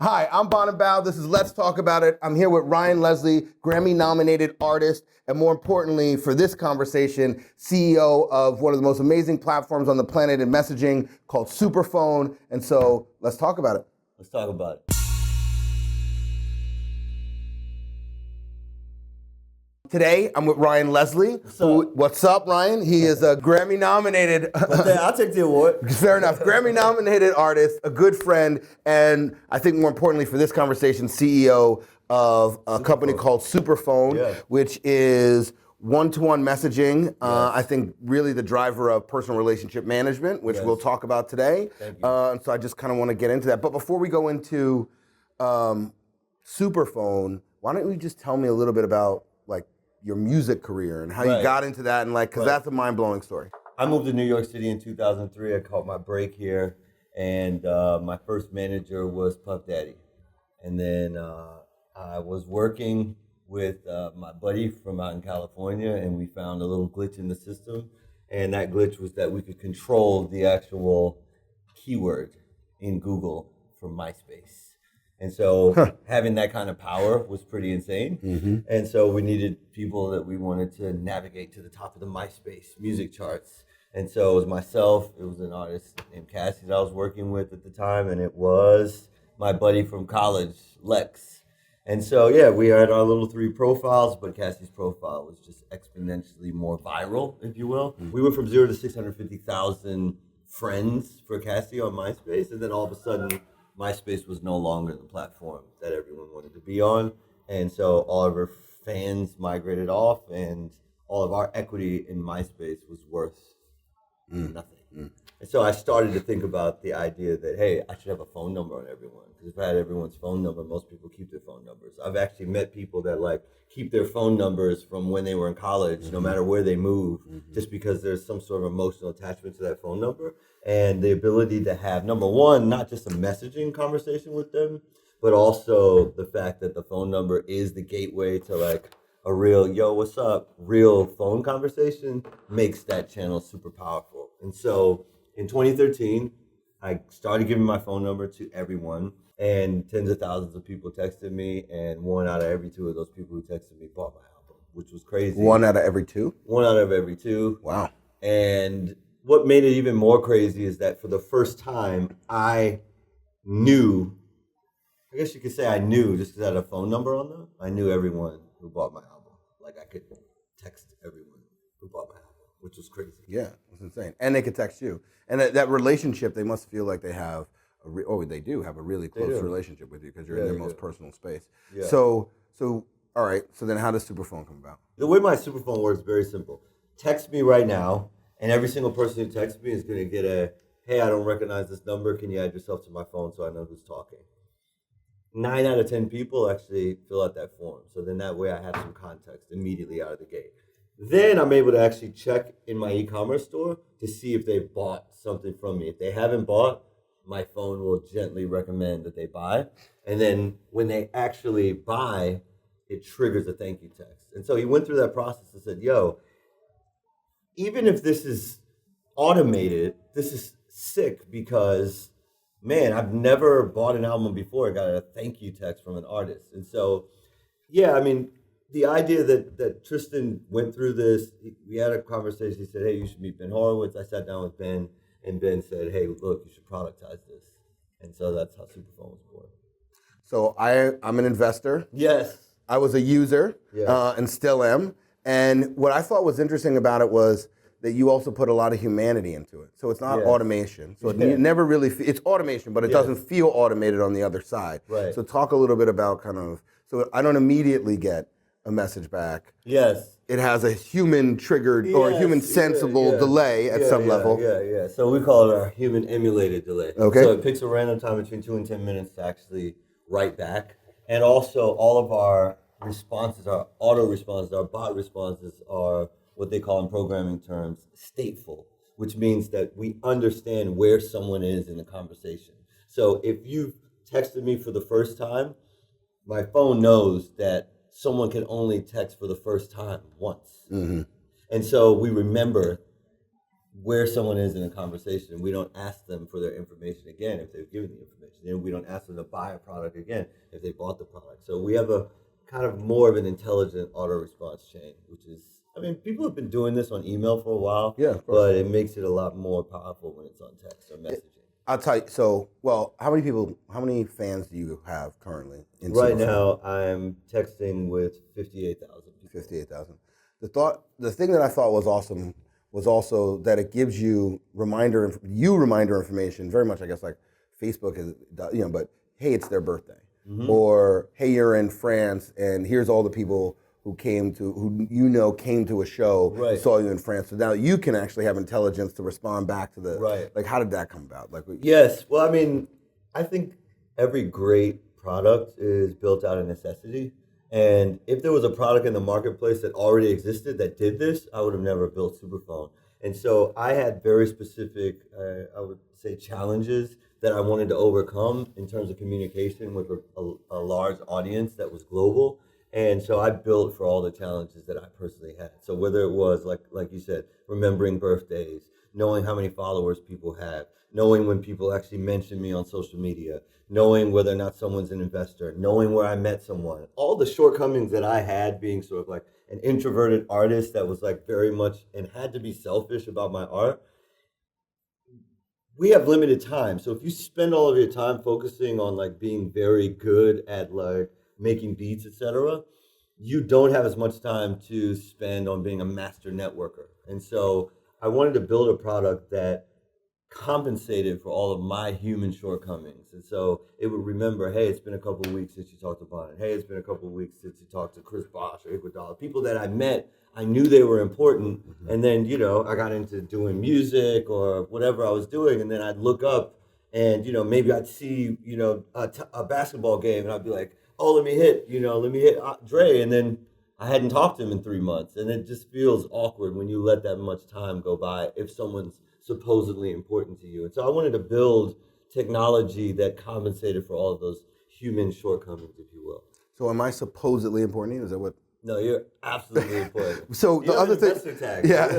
Hi, I'm Bonin Bough. This is Let's Talk About It. I'm here with Ryan Leslie, Grammy-nominated artist, and more importantly for this conversation, CEO of one of the most amazing platforms on the planet in messaging called Superphone. And so let's talk about it. Let's talk about it. Today, I'm with Ryan Leslie. What's up, Ryan? He is a Grammy-nominated... I'll take the award. Fair enough. Grammy-nominated artist, a good friend, and I think more importantly for this conversation, CEO of a company called Superphone, which is one-to-one messaging. I think really the driver of personal relationship management, which we'll talk about today. Thank you. And so I just kind of want to get into that. But before we go into Superphone, why don't you just tell me a little bit about like your music career and how you got into that, and like, because that's a mind-blowing story. I moved to New York City in 2003. I caught my break here, and my first manager was Puff Daddy. And then I was working with my buddy from out in California, and we found a little glitch in the system. And that glitch was that we could control the actual keyword in Google from MySpace. And so having that kind of power was pretty insane. Mm-hmm. And so we needed people that we wanted to navigate to the top of the MySpace music charts. And so it was myself, it was an artist named Cassie that I was working with at the time, and it was my buddy from college, Lex. And so, yeah, we had our little 3 profiles, but Cassie's profile was just exponentially more viral, if you will. Mm-hmm. We went from 0 to 650,000 friends for Cassie on MySpace, and then all of a sudden, MySpace was no longer the platform that everyone wanted to be on. And so all of our fans migrated off, and all of our equity in MySpace was worth nothing. And so I started to think about the idea that, hey, I should have a phone number on everyone. Because if I had everyone's phone number, most people keep their phone numbers. I've actually met people that like keep their phone numbers from when they were in college, no matter where they move, just because there's some sort of emotional attachment to that phone number. And the ability to have, number one, not just a messaging conversation with them, but also the fact that the phone number is the gateway to like a real, yo, what's up, real phone conversation makes that channel super powerful. And so in 2013, I started giving my phone number to everyone, and tens of thousands of people texted me, and 1 out of every 2 of those people who texted me bought my album, which was crazy. 1 out of every 2? 1 out of every 2. Wow. And what made it even more crazy is that for the first time, I knew, I guess you could say I knew, just because I had a phone number on them, I knew everyone who bought my album. Like I could text everyone who bought my album, which was crazy. Yeah, it's insane. And they could text you. And that relationship, they must feel like they have, they do have a really close relationship with you because you're in their most personal space. Yeah. So, all right, so then how does Superphone come about? The way my Superphone works is very simple. Text me right now, and every single person who texts me is going to get a, hey, I don't recognize this number. Can you add yourself to my phone so I know who's talking? 9 out of 10 people actually fill out that form. So then that way I have some context immediately out of the gate. Then I'm able to actually check in my e-commerce store to see if they've bought something from me. If they haven't bought, my phone will gently recommend that they buy. And then when they actually buy, it triggers a thank you text. And so he went through that process and said, yo, even if this is automated, this is sick because, man, I've never bought an album before. I got a thank you text from an artist. And so, yeah, I mean, the idea that Tristan went through this, we had a conversation. He said, hey, you should meet Ben Horowitz. I sat down with Ben, and Ben said, hey, look, you should productize this. And so that's how Superphone was born. So I'm an investor. Yes. I was a user and still am. And what I thought was interesting about it was that you also put a lot of humanity into it. So it's not automation. So it never really, it's automation, but it doesn't feel automated on the other side. Right. So talk a little bit about so I don't immediately get a message back. Yes. It has a human triggered or a human sensible delay at some level. Yeah. So we call it our human emulated delay. Okay. So it picks a random time between 2 and 10 minutes to actually write back. And also all of our responses, our auto responses, our bot responses are what they call in programming terms stateful, which means that we understand where someone is in the conversation. So if you've texted me for the first time, my phone knows that someone can only text for the first time once. Mm-hmm. And so we remember where someone is in a conversation. We don't ask them for their information again if they've given the information. And we don't ask them to buy a product again if they bought the product. So we have a kind of more of an intelligent auto response chain, which is, I mean, people have been doing this on email for a while, but it makes it a lot more powerful when it's on text or messaging. I'll tell you. So, well, how many fans do you have currently? Right now, I'm texting with 58,000 people. 58,000. The thing that I thought was awesome was also that it gives you reminder information, very much, I guess, like Facebook is, but hey, it's their birthday. Mm-hmm. Or hey, you're in France and here's all the people who came to a show, saw you in France. So now you can actually have intelligence to respond back to like, how did that come about? Yes, well, I mean, I think every great product is built out of necessity. And if there was a product in the marketplace that already existed that did this, I would have never built Superphone. And so I had very specific, I would say, challenges that I wanted to overcome in terms of communication with a large audience that was global. And so I built for all the challenges that I personally had. So whether it was, like you said, remembering birthdays, knowing how many followers people have, knowing when people actually mention me on social media, knowing whether or not someone's an investor, knowing where I met someone, all the shortcomings that I had being sort of like an introverted artist that was like very much and had to be selfish about my art. We have limited time. So if you spend all of your time focusing on like being very good at like making beats, etc., you don't have as much time to spend on being a master networker. And so I wanted to build a product that compensated for all of my human shortcomings. And so it would remember, hey, it's been a couple of weeks since you talked to Bonin. Hey, it's been a couple of weeks since you talked to Chris Bosh or Iguodala. People that I met, I knew they were important. Mm-hmm. And then, I got into doing music or whatever I was doing. And then I'd look up and, maybe I'd see, a basketball game and I'd be like, oh, let me hit Dre. And then I hadn't talked to him in 3 months. And it just feels awkward when you let that much time go by if someone's supposedly important to you. And so I wanted to build technology that compensated for all of those human shortcomings, if you will. So am I supposedly important to you? Is that what? No, you're absolutely important. So the other thing,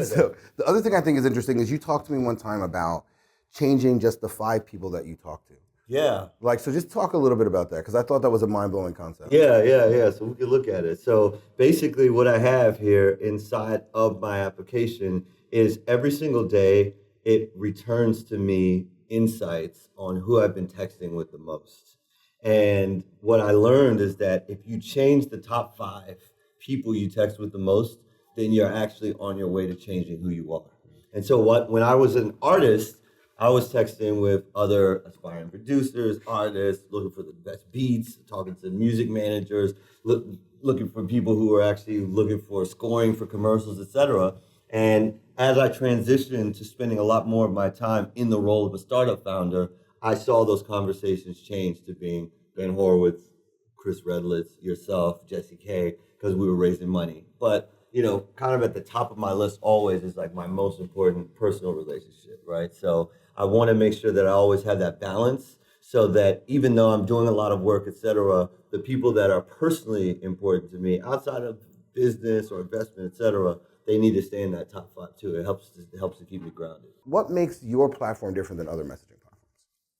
so the other thing I think is interesting is you talked to me one time about changing just the 5 people that you talk to. Yeah. So just talk a little bit about that, because I thought that was a mind-blowing concept. Yeah. So we can look at it. So basically what I have here inside of my application is every single day it returns to me insights on who I've been texting with the most. And what I learned is that if you change the top 5 people you text with the most, then you're actually on your way to changing who you are. And so when I was an artist, I was texting with other aspiring producers, artists, looking for the best beats, talking to music managers, looking for people who are actually looking for scoring for commercials, etc. And as I transitioned to spending a lot more of my time in the role of a startup founder, I saw those conversations change to being Ben Horowitz, Chris Redlitz, yourself, Jesse K, because we were raising money. But, kind of at the top of my list always is like my most important personal relationship, right? So I want to make sure that I always have that balance so that even though I'm doing a lot of work, et cetera, the people that are personally important to me outside of business or investment, et cetera, they need to stay in that top 5 too. It helps to keep me grounded. What makes your platform different than other messaging platforms?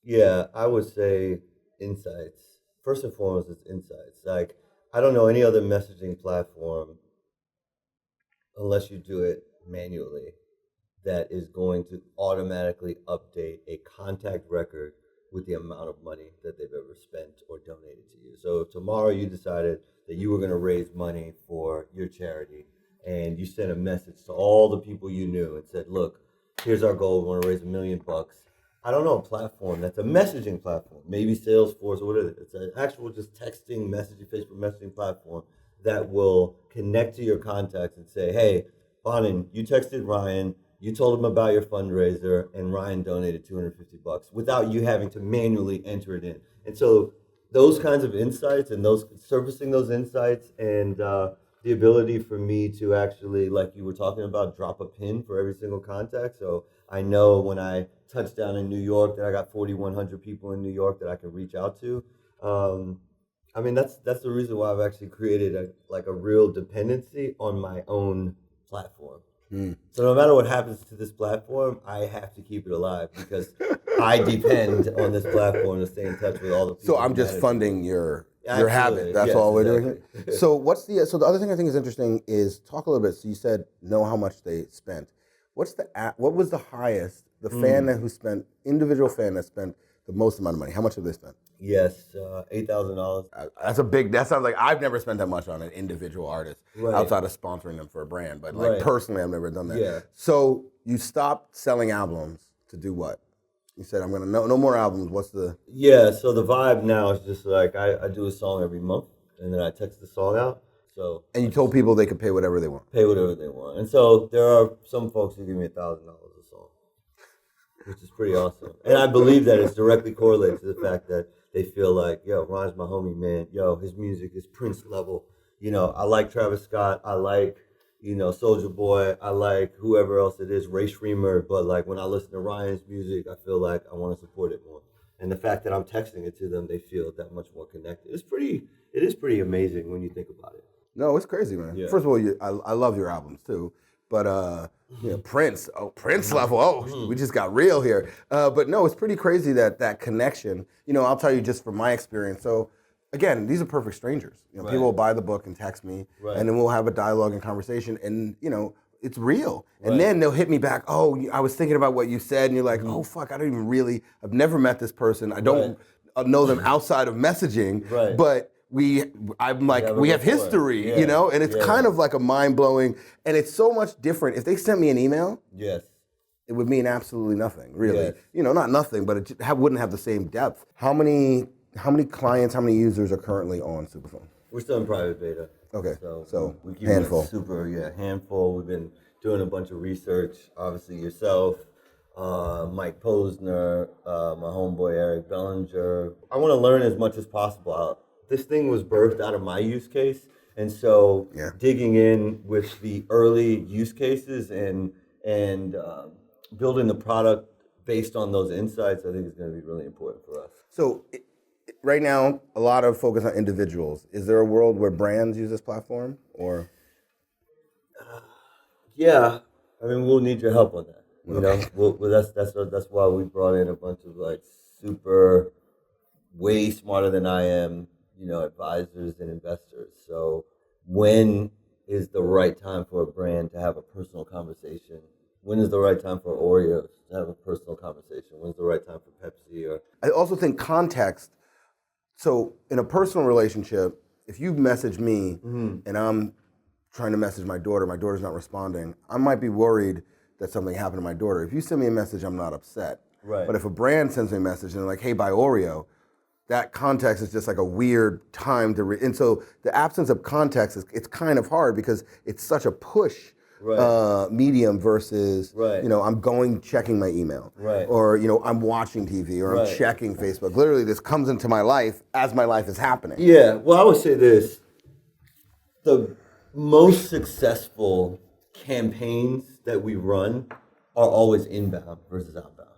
Yeah, I would say insights. First and foremost, it's insights. Like, I don't know any other messaging platform, unless you do it manually, that is going to automatically update a contact record with the amount of money that they've ever spent or donated to you. So if tomorrow you decided that you were going to raise money for your charity, and you sent a message to all the people you knew and said, look, here's our goal, we want to raise $1 million. I don't know a platform that's a messaging platform, maybe Salesforce or whatever. It's an actual just texting, messaging, Facebook messaging platform that will connect to your contacts and say, hey, Bonin, you texted Ryan, you told him about your fundraiser, and Ryan donated $250 without you having to manually enter it in. And so those kinds of insights and those surfacing those insights and the ability for me to actually, like you were talking about, drop a pin for every single contact. So I know when I touch down in New York that I got 4,100 people in New York that I can reach out to. I mean, that's the reason why I've actually created a real dependency on my own platform. So no matter what happens to this platform, I have to keep it alive because I depend on this platform to stay in touch with all the people. So I'm just funding your Absolutely. habit. That's Yes, all we're exactly. doing. So so the other thing I think is interesting is talk a little bit. So you said know how much they spent. What was the highest, the fan individual fan that spent the most amount of money? How much have they spent? Yes, $8,000. That sounds like I've never spent that much on an individual artist outside of sponsoring them for a brand. But like personally, I've never done that. Yeah. So you stopped selling albums to do what? You said, I'm going to no more albums. What's the... Yeah, so the vibe now is just like I do a song every month and then I text the song out. So And you told people they could pay whatever they want. Pay whatever they want. And so there are some folks who give me $1,000 a song, which is pretty awesome. And I believe that it's directly correlated to the fact that they feel like, yo, Ron's my homie, man. Yo, his music is Prince level. You know, I like Travis Scott. I like, Soulja Boy. I like whoever else it is, Ray Shreemer. But like when I listen to Ryan's music, I feel like I want to support it more. And the fact that I'm texting it to them, they feel that much more connected. It is pretty amazing when you think about it. No, it's crazy, man. Yeah. First of all, I love your albums too, but Prince level. We just got real here. But no, it's pretty crazy that connection. I'll tell you just from my experience. So again, these are perfect strangers. People will buy the book and text me, and then we'll have a dialogue and conversation, and it's real. And then they'll hit me back. Oh, I was thinking about what you said, and you're like, oh fuck, I've never met this person. I don't know them outside of messaging, but. We have history, and it's kind of like a mind-blowing, and it's so much different. If they sent me an email, it would mean absolutely nothing, really. Not nothing, but it wouldn't have the same depth. How many clients, how many users are currently on Superphone? We're still in private beta. Okay, so we keep handful. Handful. We've been doing a bunch of research, obviously yourself, Mike Posner, my homeboy Eric Bellinger. I want to learn as much as possible. This thing was birthed out of my use case, and so digging in with the early use cases and building the product based on those insights, I think is going to be really important for us. So right now, a lot of focus on individuals. Is there a world where brands use this platform, or? Yeah, I mean, we'll need your help on that. That's why we brought in a bunch of like super, way smarter than I am. Advisors and investors. So when is the right time for a brand to have a personal conversation? When is the right time for Oreos to have a personal conversation? When's the right time for Pepsi? I also think context. So in a personal relationship, if you message me and I'm trying to message my daughter's not responding, I might be worried that something happened to my daughter. If you send me a message, I'm not upset. Right. But if a brand sends me a message and they're like, hey, buy Oreo, that context is just like a weird time to and so the absence of context it's kind of hard because it's such a push medium versus I'm checking my email or I'm watching TV or I'm checking Facebook. Literally, this comes into my life as my life is happening. Yeah, well, I would say this: the most successful campaigns that we run are always inbound versus outbound.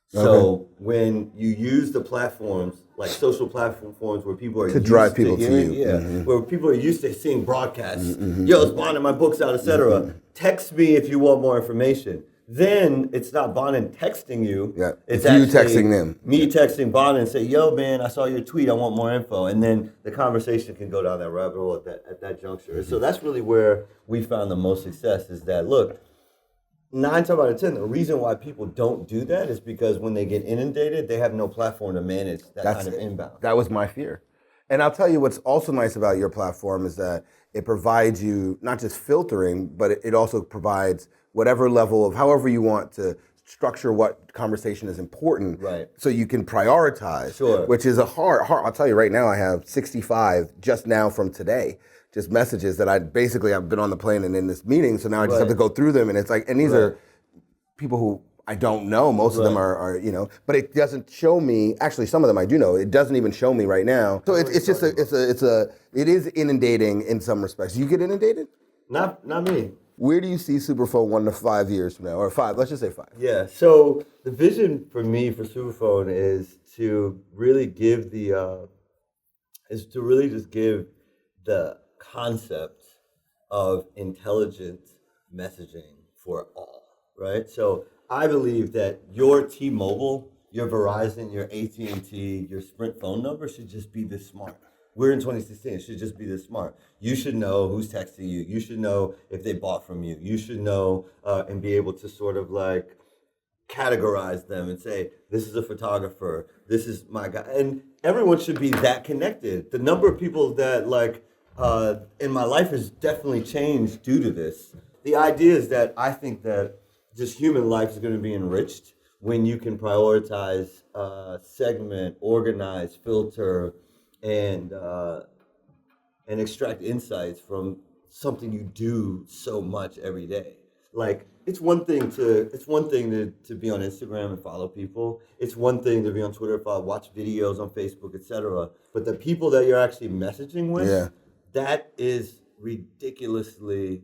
So when you use the platforms, like social platforms where people are to drive people to you, where people are used to seeing broadcasts, yo, it's Bonin, my book's out, etc. Text me if you want more information. Then it's not Bonin texting you. Yeah, it's you texting them. Me texting Bonin and say, yo, man, I saw your tweet, I want more info. And then the conversation can go down that rabbit hole at that juncture. So that's really where we found the most success is that, look, 9 times out of 10, the reason why people don't do that is because when they get inundated, they have no platform to manage that kind of inbound. That was my fear. And I'll tell you what's also nice about your platform is that it provides you not just filtering, but it also provides whatever level of however you want to structure what conversation is important so you can prioritize, which is a hard, I'll tell you right now, I have 65 just now from today. Just messages that I've been on the plane and in this meeting, so now I just have to go through them, and it's like, and these are people who I don't know. Most of them are, but it doesn't show me. Actually, some of them I do know. It doesn't even show me right now. So it is inundating in some respects. You get inundated? Not me. Where do you see Superphone 1 to 5 years from now, or 5? Let's just say 5. Yeah. So the vision for me for Superphone is to really give the concept of intelligent messaging for all, right? So I believe that your T-Mobile, your Verizon, your AT&T, your Sprint phone number should just be this smart. We're in 2016. It should just be this smart. You should know who's texting you. You should know if they bought from you. You should know and be able to sort of like categorize them and say, this is a photographer, this is my guy. And everyone should be that connected. The number of people that like in my life has definitely changed due to this. The idea is that I think that just human life is going to be enriched when you can prioritize, segment, organize, filter, and extract insights from something you do so much every day. Like it's one thing to be on Instagram and follow people. It's one thing to be on Twitter, watch videos on Facebook, etc. But the people that you're actually messaging with, that is ridiculously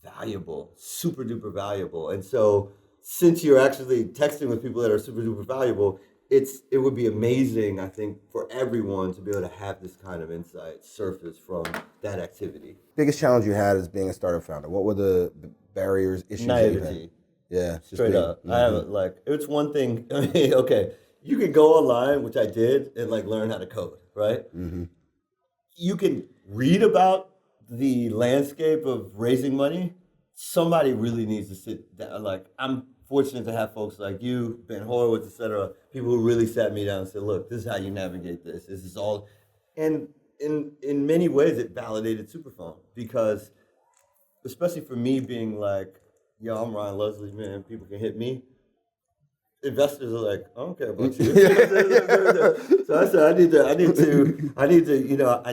valuable, super duper valuable. And so since you're actually texting with people that are super duper valuable, it would be amazing, I think, for everyone to be able to have this kind of insight surface from that activity. Biggest challenge you had as being a startup founder? What were the barriers, issues? Naivety. Yeah, straight up. I have it's one thing. I mean, okay, you can go online, which I did, and like learn how to code, right? You can read about the landscape of raising money. Somebody really needs to sit down. Like I'm fortunate to have folks like you, Ben Horowitz, etc. People who really sat me down and said, "Look, this is how you navigate this. This is all." And in many ways, it validated Superphone because, especially for me being like, "Yo, I'm Ryan Leslie, man. People can hit me." Investors are like, "I don't care about you." So I said, I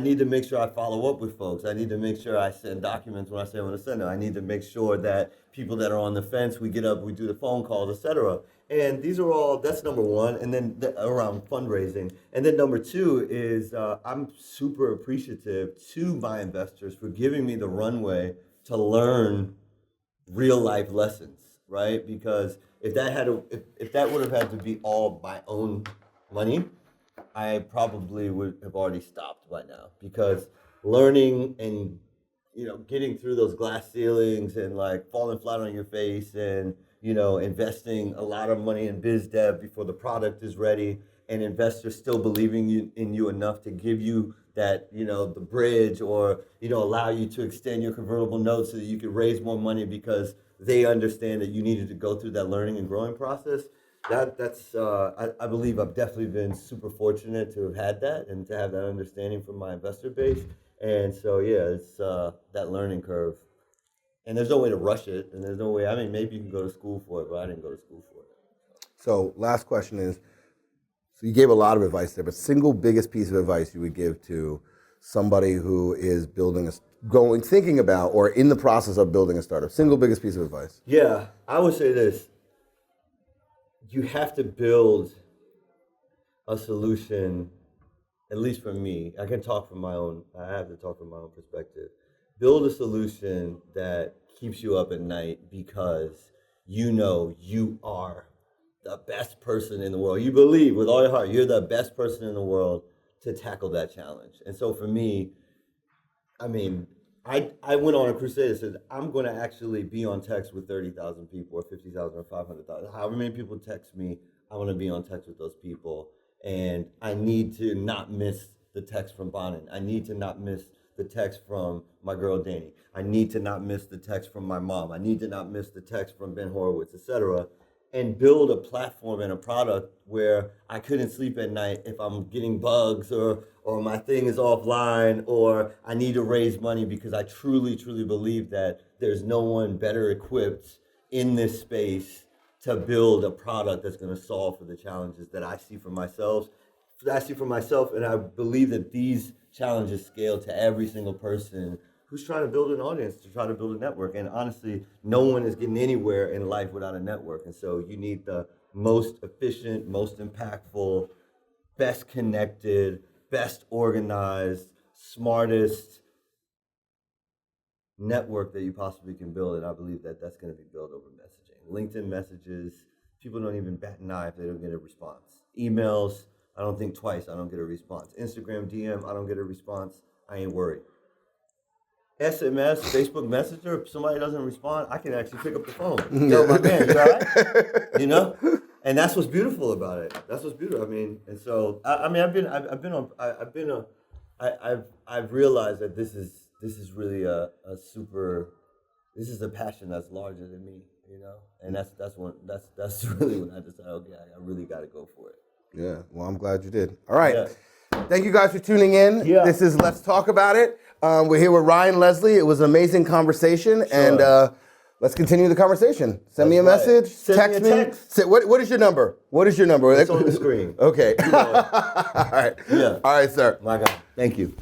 need to make sure I follow up with folks. I need to make sure I send documents when I say I'm going to send them. I need to make sure that people that are on the fence, we get up, we do the phone calls, etc. And these are all, that's number one. And then around fundraising. And then number two is I'm super appreciative to my investors for giving me the runway to learn real life lessons, right? Because if that would have had to be all my own money, I probably would have already stopped by now. Because learning and getting through those glass ceilings and like falling flat on your face and investing a lot of money in biz dev before the product is ready, and investors still believing in you enough to give you that the bridge or allow you to extend your convertible note so that you can raise more money because they understand that you needed to go through that learning and growing process. That's I believe I've definitely been super fortunate to have had that and to have that understanding from my investor base. And so it's that learning curve. And there's no way to rush it, and there's no way. I mean, maybe you can go to school for it, but I didn't go to school for it. So last question is, so you gave a lot of advice there, but single biggest piece of advice you would give to somebody who is thinking about or in the process of building a startup, single biggest piece of advice? Yeah, I would say this. You have to build a solution, at least for me. I have to talk from my own perspective. Build a solution that keeps you up at night because you are the best person in the world. You believe with all your heart you're the best person in the world to tackle that challenge. And so for me, I mean, I went on a crusade and said, I'm going to actually be on text with 30,000 people or 50,000 or 500,000. However many people text me, I want to be on text with those people. And I need to not miss the text from Bonin. I need to not miss the text from my girl Danny. I need to not miss the text from my mom. I need to not miss the text from Ben Horowitz, etc. And build a platform and a product where I couldn't sleep at night if I'm getting bugs or my thing is offline or I need to raise money, because I truly, truly believe that there's no one better equipped in this space to build a product that's going to solve for the challenges that I see for myself. And I believe that these challenges scale to every single person who's trying to build an audience, to try to build a network. And honestly, no one is getting anywhere in life without a network. And so you need the most efficient, most impactful, best connected, best organized, smartest network that you possibly can build. And I believe that that's going to be built over messaging. LinkedIn messages, people don't even bat an eye if they don't get a response. Emails, I don't think twice, I don't get a response. Instagram DM, I don't get a response, I ain't worried. SMS, Facebook Messenger, if somebody doesn't respond, I can actually pick up the phone. Yo, my man, you all right? You know? And that's what's beautiful about it. That's what's beautiful. I mean, and so I've realized that this is really a passion that's larger than me, you know? And that's really when I decided, okay, I really got to go for it. Yeah, well, I'm glad you did. All right. Yeah. Thank you guys for tuning in. Yeah. This is Let's Talk About It. We're here with Ryan Leslie. It was an amazing conversation, and let's continue the conversation. Send me a message, text me. What is your number? What is your number? It's on the screen. Okay. All right. Yeah. All right, sir. My God. Thank you.